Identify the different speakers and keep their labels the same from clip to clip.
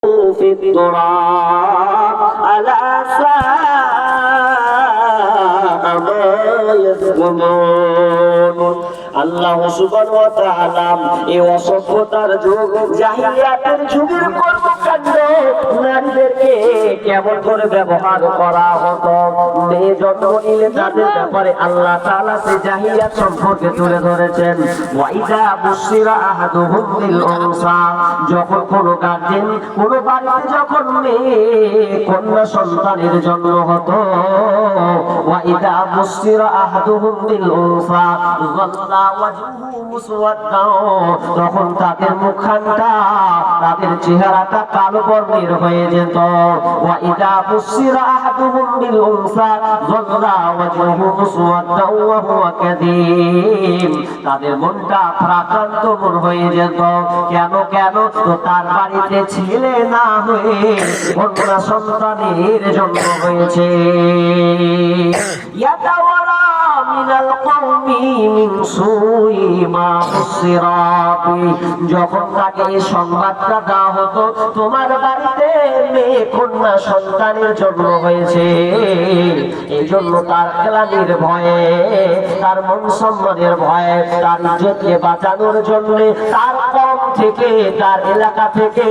Speaker 1: في التراب ألا ساء ما يحكمون আল্লাহ সুবহানাহু ওয়া তাআলা এই অসভ্যতার যুগ জাহিলিয়াতের যুগের কর্মকাণ্ড নারীদেরকে কেমন করে ব্যবহার করা হতো মেয়ে জন্ম নিলে তাদের ব্যাপারে আল্লাহ তাআলা সেই জাহিলিয়াত সম্পর্কে তুলে ধরেছেন ওয়াইদা বুশিরা আহাদুহুম বিল উনসা যখন কোনো গার্জেন কোনো বাড়িতে যখন মেয়ে কন্যা সন্তানের জন্ম হতো ওয়াইদা বুশিরা আহাদুহুম বিল উনসা তখন তাদের মুখখানটা তাদের চেহারাটা কালো বর্ণের হয়ে যেত ওয়াইদা বুশিরা আহাদুহুম বিল উনসা যাল্লা ওয়াজহুহু মুসওয়াদ্দান ওয়া হুয়া কাযীম তাদের মনটা প্রাকান্ত মন হয়ে যেত কেন তো তার বাড়িতে ছেলে না হয়ে কন্যা সন্তানের জন্ম হয়েছে ইয়াতাওয়ারা মিনাল কওমি মিন সুই মা বুশিরা যখন তাকে এই সংবাদটা দেওয়া হতো তোমার বাড়িতে মেয়ে কন্যা সন্তানের জন্ম হয়েছে এই জন্য তার গ্লানির ভয়ে তার মান সম্মানের ভয়ে তার ইজ্জতকে বাঁচানোর জন্য তার কম থেকে তার এলাকা থেকে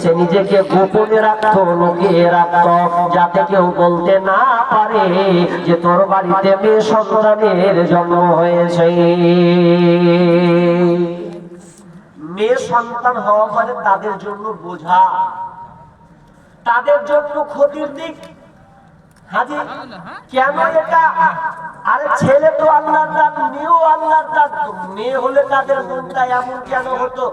Speaker 1: সে নিজেকে গোপনে রাখতো লুকিয়ে রাখতো যাতে কেউ বলতে না পারে যে তোর বাড়িতে মেয়ে সন্তানের জন্ম হয়েছে মেয়ে সন্তান হওয়া মানে তাদের জন্য বোঝা তাদের জন্য ক্ষতির দিক হাজি কেন এটা আরে ছেলে তো আল্লাহর দান মেয়েও আল্লাহর দান মেয়ে হলে তাদের মনটা এমন কেন হতো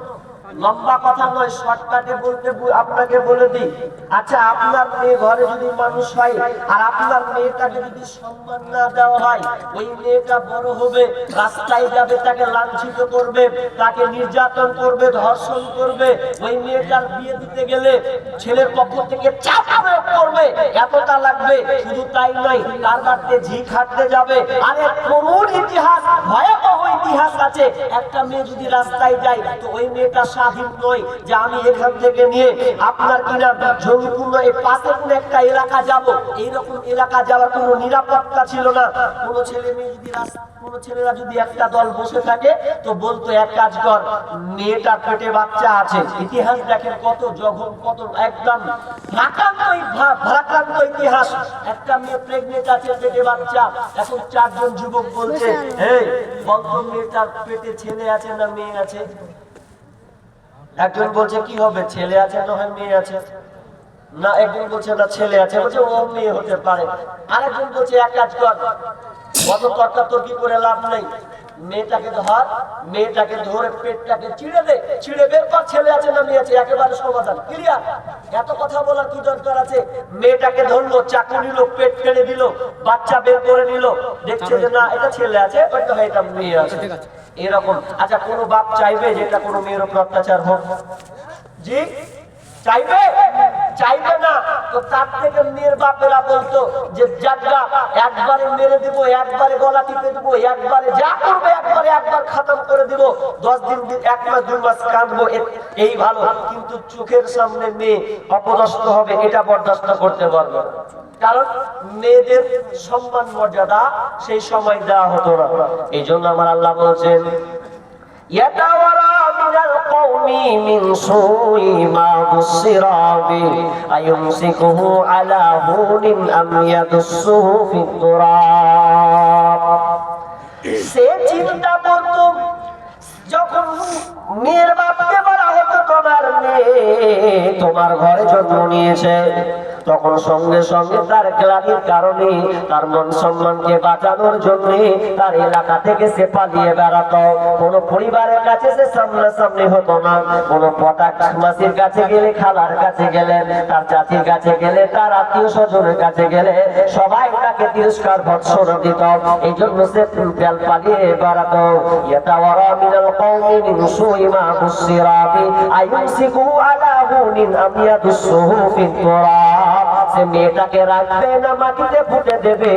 Speaker 1: লম্বা কথা নয় শর্টকাটে বলতে আপনাকে বলে দিই আচ্ছা আপনার মেয়ে ঘরে যদি মানুষ হয় আর আপনার মেয়েটাকে যদি সম্মান না দেওয়া হয় ওই মেয়েটা বড় হবে রাস্তায় যাবে তাকে লাঞ্ছিত করবে তাকে নির্যাতন করবে ধর্ষণ করবে ওই মেয়েটার বিয়ে দিতে গেলে ছেলের পক্ষ থেকে চাপ প্রয়োগ করবে এতটা লাগবে শুধু তাই নয় তার বাড়িতে ঝি খাটতে যাবে আরে কোন ইতিহাস ভয়াবহ ইতিহাস আছে একটা মেয়ে যদি রাস্তায় যায় তো ওই মেয়েটা স্বাধীন নয় যে আমি এখান থেকে নিয়ে আপনার কিনা জমিপূর্ণ এই পাশে কোন একটা এলাকা যাব এইরকম এলাকা যাওয়ার কোনো নিরাপত্তা ছিল না কোনো ছেলে মেয়ে যদি কোনো ছেলেরা যদি একটা দল বসে থাকে তো বলতো এক কাজ কর মেয়েটার পেটে বাচ্চা আছে ইতিহাস দেখেন কত জঘন্য কত একদম ভারাক্রান্ত ইতিহাস একটা মেয়ে প্রেগনেন্ট আছে পেটে বাচ্চা এখন চারজন যুবক বলছে এই বলতো মেয়েটার পেটে ছেলে আছে না মেয়ে আছে একজন বলছে কি হবে ছেলে আছে না হয় মেয়ে আছে না একজন বলছে না ছেলে আছে বলছে ও মেয়ে হতে পারে আরেকজন বলছে এক কাজ কর অত তর্কাতর্কি করে লাভ নেই মেয়েটাকে ধরে পেটটাকে চিড়ে বের কর ছেলে আছে না মেয়ে আছে একেবারে সমাধান ক্লিয়ার এত কথা বলার কি দরকার আছে মেয়েটাকে ধরলো চাকু নিল পেট ফেলে দিল বাচ্চা বের করে নিল দেখছে যে না এটা ছেলে আছে হয়তো এটা মেয়ে আছে এরকম আচ্ছা কোন বাপ চাইবে যে এটা কোনো মেয়ের উপর অত্যাচার হোক জি চাইবে না তো তার থেকে মেয়ের বাপেরা বলতো যে জায়গা একবারে মেরে দিব একবারে গলা টিপে দিব একবারে যা করবে একবার খতম করে দিব 10 দিন 1 মাস 2 মাস কাঁদবো এই ভালো কিন্তু চোখের সামনে মেয়ে অপদস্থ হবে এটা বরদাস্ত করতে পারবে না কারণ মেয়েদের সম্মান মর্যাদা সেই সময় দেওয়া হতো না এই জন্য আমার আল্লাহ বলছেন ইয়াতাওয়ারা মিনাল কওমি মিন সুই মা বুশিরা বি আয়ুমসিকুহু আলা হুনিন আম ইয়াদুসুহু ফিত তুরাব সে চিন্তা করত যখন মেয়ের বাপকে বলা হতো তোমার মেয়ে তোমার ঘরে জন্ম নিয়েছে তখন সঙ্গে সঙ্গে তার গ্লানির কারণে তার মান সম্মানকে বাঁচানোর জন্য তার এলাকা থেকে সে পালিয়ে বেড়াতো কোনো পরিবারের কাছে সে সামনাসামনি হতো না কোনো পটাক মাসির কাছে গেলে খালার কাছে গেলে তার চাচির কাছে গেলে তার আত্মীয় স্বজনের কাছে গেলে সবাই তাকে তিরস্কার ভৎসনা দিত এই জন্য সে পালিয়ে বেড়াতো ইয়াতাওয়ারা মিনাল কওমি মিন সুই মা বুশিরা বি আয়ুমসিকু আলা হুনিন আম ইয়াদুসুহু ফিত তুরাব সে মেয়েটাকে রাখবে না মাটিতে পুঁতে দেবে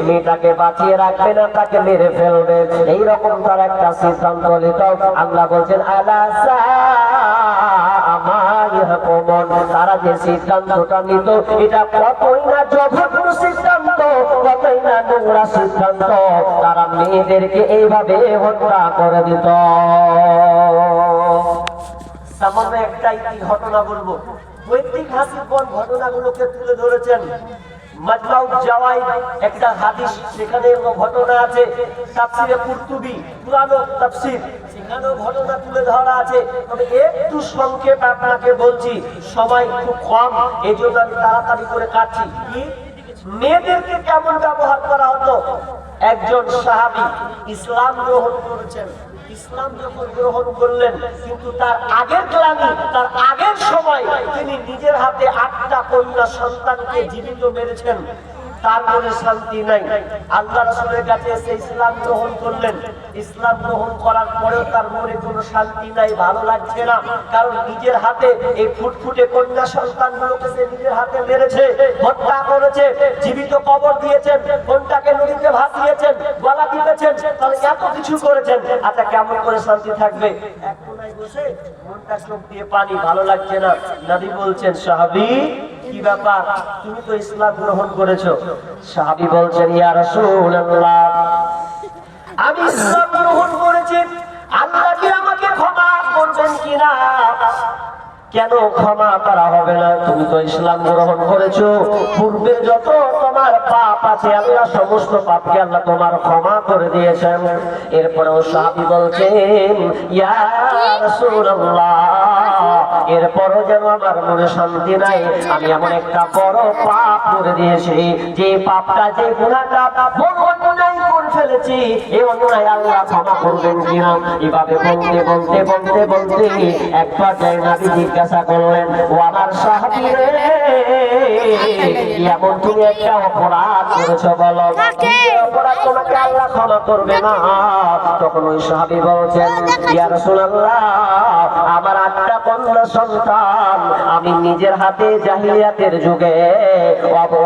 Speaker 1: মেয়েটাকে বাঁচিয়ে রাখবে না তাকে মেরে ফেলবে এইরকম তার একটা সিদ্ধান্ত নিত আল্লাহ বলছেন আলা সা ইয়াহকুমুন, তারা যে সিদ্ধান্তটা নিত এটা কতই না জঘন্য সিদ্ধান্ত, কতই না নোংরা সিদ্ধান্ত। তারা মেয়েদেরকে এইভাবে হত্যা করে দিত। সামান্য একটা ঘটনা বলবো, ঐতিহাসিক ঘটনাগুলোকে তুলে ধরেছেন মাজমাউ জাওয়াইদ একটা হাদিস, সেখানে ঘটনা আছে। তাফসিরে কুরতুবী পুরানো তাফসির, সেখানেও ঘটনা তুলে ধরা আছে। তবে একটু সংক্ষেপ আপনাকে বলছি, সময় খুব কম, এই জন্য আমি তাড়াতাড়ি করে কাটছি। কি মেয়েদেরকে কেমন ব্যবহার করা হতো? একজন সাহাবী ইসলাম গ্রহণ করেছেন। ইসলাম যখন গ্রহণ করলেন, কিন্তু তার আগের গ্লানি, তার আগের সময় তিনি নিজের হাতে 8টা কন্যা সন্তানকে জীবিত মেরেছেন। তারপরে শান্তি নাই। আল্লাহ রাসূলের কাছে এসে ইসলাম গ্রহণ করলেন। ইসলাম গ্রহণ করার পরেও তার মনে কোনো শান্তি নাই, ভালো লাগছে না। কারণ নিজের হাতে এই ফুটফুটে কন্যা সন্তানগুলোকে সে নিজের হাতে মেরেছে, হত্যা করেছে, জীবিত কবর দিয়েছেন, কোনটাকে নদীতে ভাসিয়েছেন, গলা টিপেছেন, তাহলে এত কিছু করেছেন। আচ্ছা কেমন করে শান্তি থাকবে? এক কোনায় বসে মনটা চোখ দিয়ে পানি, ভালো লাগছে না। নবী বলছেন, সাহাবী কি ব্যাপার, তুমি তো ইসলাম গ্রহণ করেছো। সাহাবী বলছেন, ইয়া রাসূলুল্লাহ, আমি ইসলাম গ্রহণ করেছি, আল্লাহ কি আমাকে ক্ষমা করবেন কিনা? কেন ক্ষমা করা হবে না? তুমি তো ইসলাম গ্রহণ করেছো, পূর্বে যত তোমার পাপ আছে আল্লাহ সমস্ত পাপকে আল্লাহ তোমার ক্ষমা করে দিয়েছেন। এরপরেও সাহাবী বলছেন, ইয়া রাসূলুল্লাহ, এরপরও যেন আমার মনে শান্তি নাই। আমি এমন একটা বড় পাপ করে দিয়েছি, যে পাপটা, যে গুনাহটা বড় অন্যায় করে ফেলেছি, এই অন্যায় আল্লাহ ক্ষমা করবেন কিনা? এভাবে বলতে বলতে বলতে বলতে একবার যায় নবী জিজ্ঞাসা করলেন, ও আমার সাহাবী রে, এমন তুমি একটা অপরাধ করেছো, বলো কি অপরাধ তোমাকে আল্লাহ ক্ষমা করবে না? তখন ওই সাহাবী বলছেন, ইয়া রাসূলুল্লাহ, আমার 8টা কন্যা সন্তান, আমি নিজের হাতে জাহিলিয়াতের যুগে,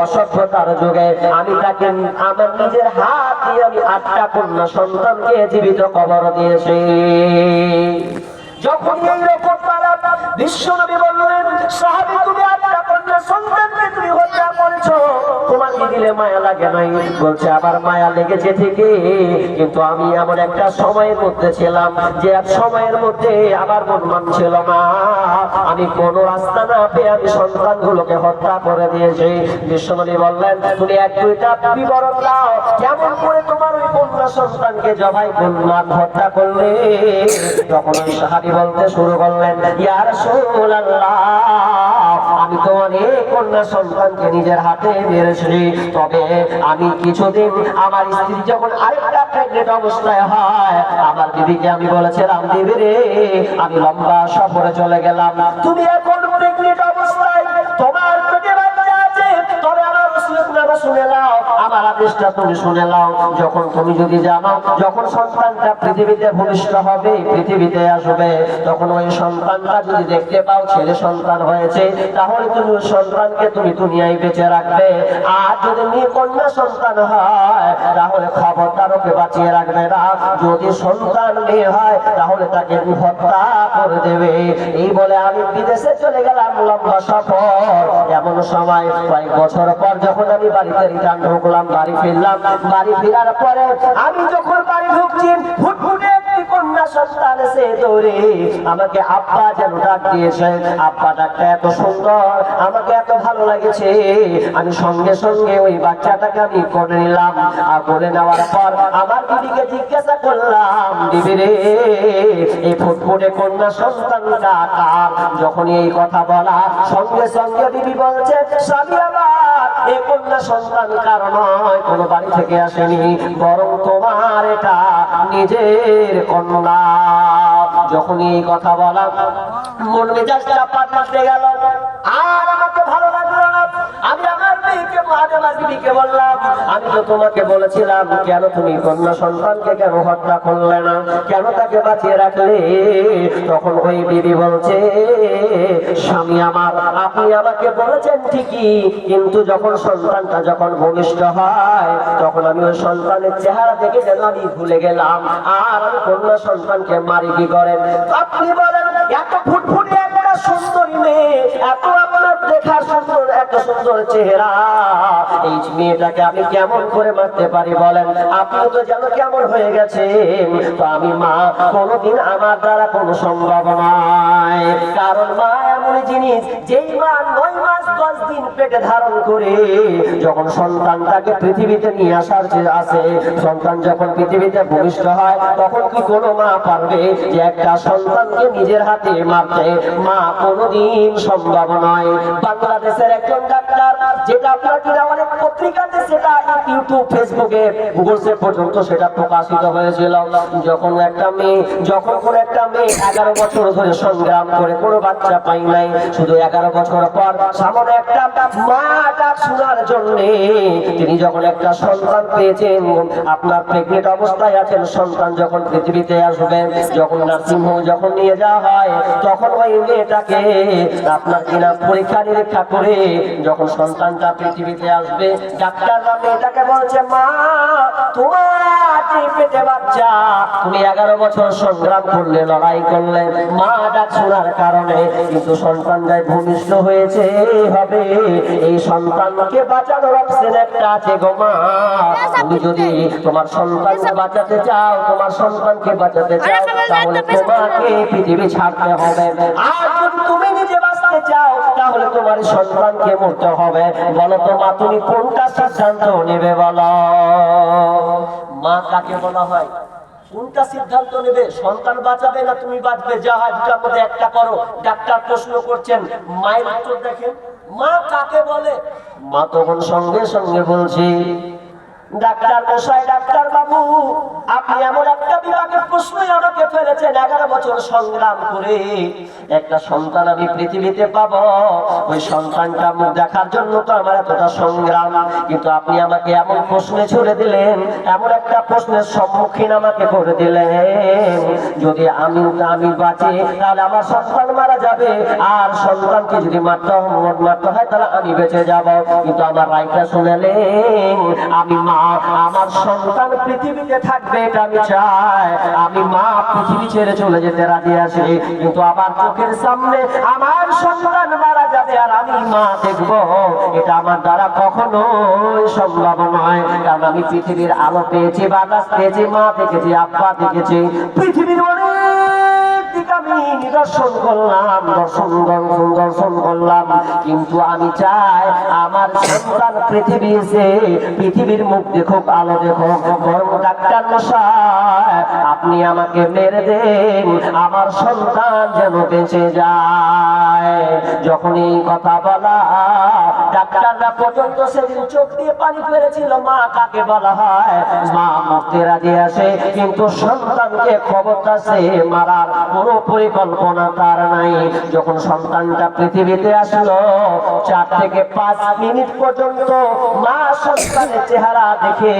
Speaker 1: অসভ্যতার যুগে আমি তাকে আমার নিজের হাত দিয়ে আমি 8টা কন্যা সন্তানকে জীবিত কবর দিয়েছি। যখন এইরকম বিশ্বনবী বললেন, সাহাবী তুমি 8টা কন্যা সন্তানকে তুমি হত্যা করেছো, তোমার কি দিলে মায়া লাগে নাই? বলছে, আবার মায়া লেগেছে ঠিকই, কিন্তু আমি এমন একটা সময়ের মধ্যে ছিলাম, যে এক সময়ের মধ্যে আমার মন মানছিল না। আমি কোন রাস্তা না পেয়ে আমি সন্তানগুলোকে হত্যা করে দিয়েছি। বিশ্বনবী বললেন, তুমি 1-2টা বিবরণ দাও, কেমন করে তোমার ওই কন্যা সন্তানকে জবাই করলাম, হত্যা করলে? তখন ওই সাহাবী বলতে শুরু করলেন, ইয়া রাসূলুল্লাহ, আমি তো অনেক কন্যা সন্তানকে নিজের হাতে মেরেছি, তবে আমি কিছুদিন আমার স্ত্রী যখন আরেকটা প্রেগনেন্ট অবস্থায় হয়, আমার বিবিকে আমি বলেছিলাম, বিবি রে, আমি লম্বা সফরে চলে গেলাম, তুমি এখন প্রেগনেন্ট অবস্থায়, তোমার পেটে বাচ্চা আছে, তবে আমার ওসিয়ত নামা শুনে নাও, আমার আদেশটা তুমি শুনে নাও। যখন তুমি যদি জানো যখন সন্তানটা পৃথিবীতে ভূমিষ্ঠ হবে, পৃথিবীতে আসবে, তখন ওই সন্তানটা যদি দেখতে পাও ছেলে সন্তান হয়েছে, তাহলে তুমি ওই সন্তানকে তুমি দুনিয়ায় বেঁচে রাখবে। আর যদি মেয়ে কন্যা সন্তান হয়, তাহলে খবরদার ওকে বাঁচিয়ে রাখবে না। যদি সন্তান মেয়ে হয়, তাহলে তাকে হত্যা করে দেবে। এই বলে আমি বিদেশে চলে গেলাম, লম্বা সফর। এমন সময় কয়েক বছর পর যখন আমি বাড়িতে রিটার্ন ঢুকলাম, বাড়ি ফিরলাম, বাড়ি ফেরার পরে আমি যখন বাড়ি ঢুকছি, ফুটফুটে একটি কন্যা সন্তান এসে দৌড়ে আমাকে আব্বা যেন ডাক দিয়েছে। আব্বা ডাকটা এত সুন্দর, আমাকে এত ভালো লাগেছে, আমি সঙ্গে সঙ্গে ওই বাচ্চাটাকে আমি করে নিলাম। আর করে নেওয়ার পর আমার বিবিকে জিজ্ঞাসা করলাম, বিবি রে, এই ফুটফুটে কন্যা সন্তানটা কার? যখন এই কথা বলা, সঙ্গে সঙ্গে বিবি বলছে, স্বামী আমার, এই কন্যা সন্তান কার নয়, কোনো বাড়ি থেকে আসেনি, বরং তোমার এটা নিজের কন্যা। যখন এই কথা বলা, মন মেজাজটা পাল্টে গেল, আর আমাকে ভালো লাগলো না। আমি আমার মেয়েকে, আমার বিবিকে বললাম, আমি তো তোমাকে বলেছিলাম, কেন তুমি কন্যা সন্তানকে কেন হত্যা করলে না, কেন তাকে বাঁচিয়ে রাখলে? তখন ওই বিবি বলছে, স্বামী আমার, আপনি আমাকে বলেছেন ঠিকই, কিন্তু যখন সন্তানটা যখন ভূমিষ্ঠ হয়, তখন আমি ওই সন্তানের চেহারা দেখে যেন আমি ভুলে গেলাম, আর আমি কন্যা সন্তানকে মারি কি করেন? আপনি বলেন, এত ফুটফুটে একটা সুন্দরী মেয়ে, এত আপনার দেখার সুন্দর, এত সুন্দর চেহারা, এই মেয়েটাকে আমি কেমন করে মারতে পারি বলেন? আপনি তো যেন কেমন হয়ে গেছেন। তো আমি মা কোনোদিন আমার দ্বারা কোনো সম্ভব নয়, কারণ মা এমন জিনিস, যেই মা 9 মাস 10 দিন পেটে ধারণ করে যখন সন্তানটাকে পৃথিবীতে নিয়ে আসার যে আছে, সন্তান যখন পৃথিবীতে ভূমিষ্ঠ হয়, তখন কি কোনো মা পারবে যে একটা সন্তানকে নিজের হাতে মারতে? মা কোনোদিন সম্ভব নয়। বাংলাদেশের একজন ডাক্তার, যেটা আপনার কিনা অনেক পত্রিকাতে, সেটা ইউটিউব, ফেসবুকে, গুগলসে পর্যন্ত সেটা প্রকাশিত হয়েছিল, যখন একটা মেয়ে, যখন কোন একটা মেয়ে 11 বছর ধরে সংগ্রাম করে কোনো বাচ্চা পাই নাই, শুধু 11 বছর পর সামনে একটা মা ডাক শোনার জন্য তিনি যখন একটা সন্তান পেয়েছেন, আপনার প্রেগনেন্ট অবস্থায় আছেন, সন্তান যখন পৃথিবীতে আসবে, যখন নার্সিং হোম যখন নিয়ে যাওয়া হয়, তখন ওই মেয়েটাকে আপনার কিনা পরীক্ষা নিরীক্ষা করে যখন সন্তানটা পৃথিবীতে আসবে, ডাক্তাররা মেয়েটাকে বলছে, মা তোমার পেটে বাচ্চা, তুমি 11 বছর সংগ্রাম করলে, লড়াই করলে মা ডাক শোনার কারণে, কিন্তু সন্তানটাই ভূমিষ্ঠ হয়েছে হবে, এই সন্তানকে বাঁচানোর অপশন একটা আছে গো মা। তুমি যদি তোমার সন্তানকে বাঁচাতে চাও, তোমার সন্তানকে বাঁচাতে চাও, তাহলে তোমাকে পৃথিবী ছাড়তে হবে। আর যদি তুমি নিজে বাঁচতে চাও, তাহলে তোমার সন্তানকে মরতে হবে। বলো তো মা, তুমি কোনটা সিদ্ধান্ত নেবে বলো? মা কাকে বলা হয়? কোনটা সিদ্ধান্ত নেবে? সন্তান বাঁচাবে না তুমি বাঁচবে? যা হয় দুটার মধ্যে একটা করো। ডাক্তার প্রশ্ন করছেন, মায়ের উত্তর দেখেন, মা কাকে বলে? মা তখন সঙ্গে সঙ্গে বলছি, ডাক্তার মশাই, ডাক্তার বাবু, আপনি এমন একটা বিভাগের প্রশ্নই আমাকে ফেলেছেন। 11 বছর সংগ্রাম করে একটা সন্তান আমি পৃথিবীতে পাবো, ওই সন্তানটা মুখ দেখার জন্য তো আমার এতটা সংগ্রাম, কিন্তু আপনি আমাকে এমন প্রশ্নে ছুড়ে দিলেন, এমন একটা প্রশ্নের সম্মুখীন আমাকে করে দিলেন, যদি আমি বাঁচি তাহলে আমার সন্তান মারা যাবে, আর সন্তানকে যদি মারতে হয় তাহলে আমি বেঁচে যাব। কিন্তু আমার রায়টা শুনলেন, আমি মা, আমার সন্তান পৃথিবীতে থাকবে এটা আমি চাই, আমি মা পৃথিবী ছেড়ে চলে যেতে রাজি আছি, কিন্তু আবার চোখের সামনে আমার সন্তান মারা যাবে আর আমি মা দেখবো, এটা আমার দ্বারা কখনোই সম্ভব নয়। কারণ আমি পৃথিবীর আলো পেয়েছি, বাতাস পেয়েছি, মা দেখেছি, আব্বা দেখেছি, পৃথিবীর আমি নিদর্শন করলাম, দর্শন করলাম, কিন্তু আমি চাই আমার সন্তান পৃথিবীর মুখ দেখুক, আলো দেখুক। বরং ডাক্তার মশাই, আপনি আমাকে মেরে দেন, আমার সন্তান যেন বেঁচে যায়। যখন এই কথা বলা, ডাক্তাররা পর্যন্ত সেদিন চোখ দিয়ে পানি ফেলেছিল। মা কাকে বলা হয়? মা মরতে রাজি আসে, কিন্তু সন্তানকে খবরদাসে মারার কোনো পরিকল্পনা তার নাই। যখন সন্তানটা পৃথিবীতে আসলো, 4 থেকে 5 মিনিট পর্যন্ত মা সন্তানের চেহারা দেখে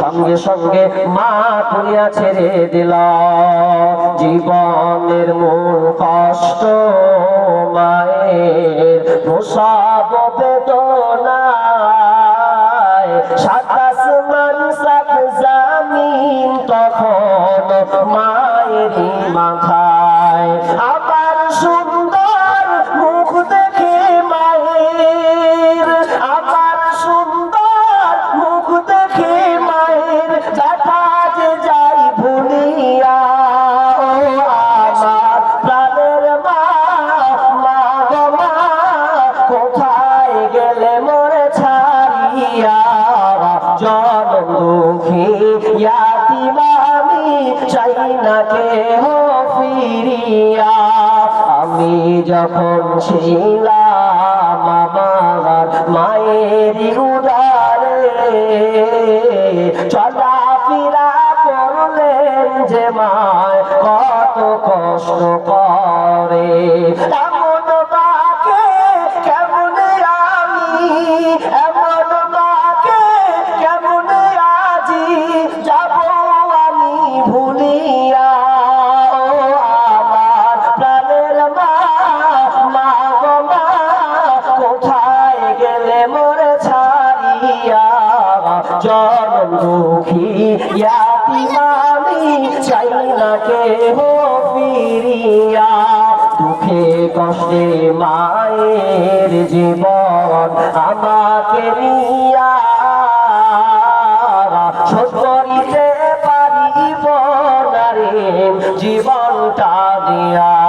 Speaker 1: সঙ্গে সঙ্গে মা দুনিয়া ছেড়ে দিল। জীবনের মূল কষ্ট মায়ের প্রসব বেদনায়, 27 সাত জামিন তখন মায়েরই মাথায়। আবার সুন্দর মুখ দেখে মায়ের, আবার সুন্দর মুখ দেখে মায়ের, দেখা যে যাই ভুলিয়া, আমার প্রাণের মা, মা গো মা, কোথায় গেলে মোরে ছাড়িয়া, জনম দুঃখী ইয়াতীম আমি, চাই না কেহ ফিরিয়া। আমি যখন ছিলাম আমার মায়ের উদারে, চলাফেরা করলেন যে মায় কত কষ্ট করে, এমন মাকে কেমনে আমি, এমন মাকে কেমনে আজি যাব আমি ভুলিয়া। আমার প্রাণের মা, মা গো মা, কোথায় গেলে মোরে ছাড়িয়া, জনম দুঃখী ইয়াতীম আমি, চাই না কেহ ফিরিয়া। দুঃখে কষ্টে মায়ের জীবন আমাকে নিয়া শোধ করিতে পারিব না রে জীবনটা দিয়া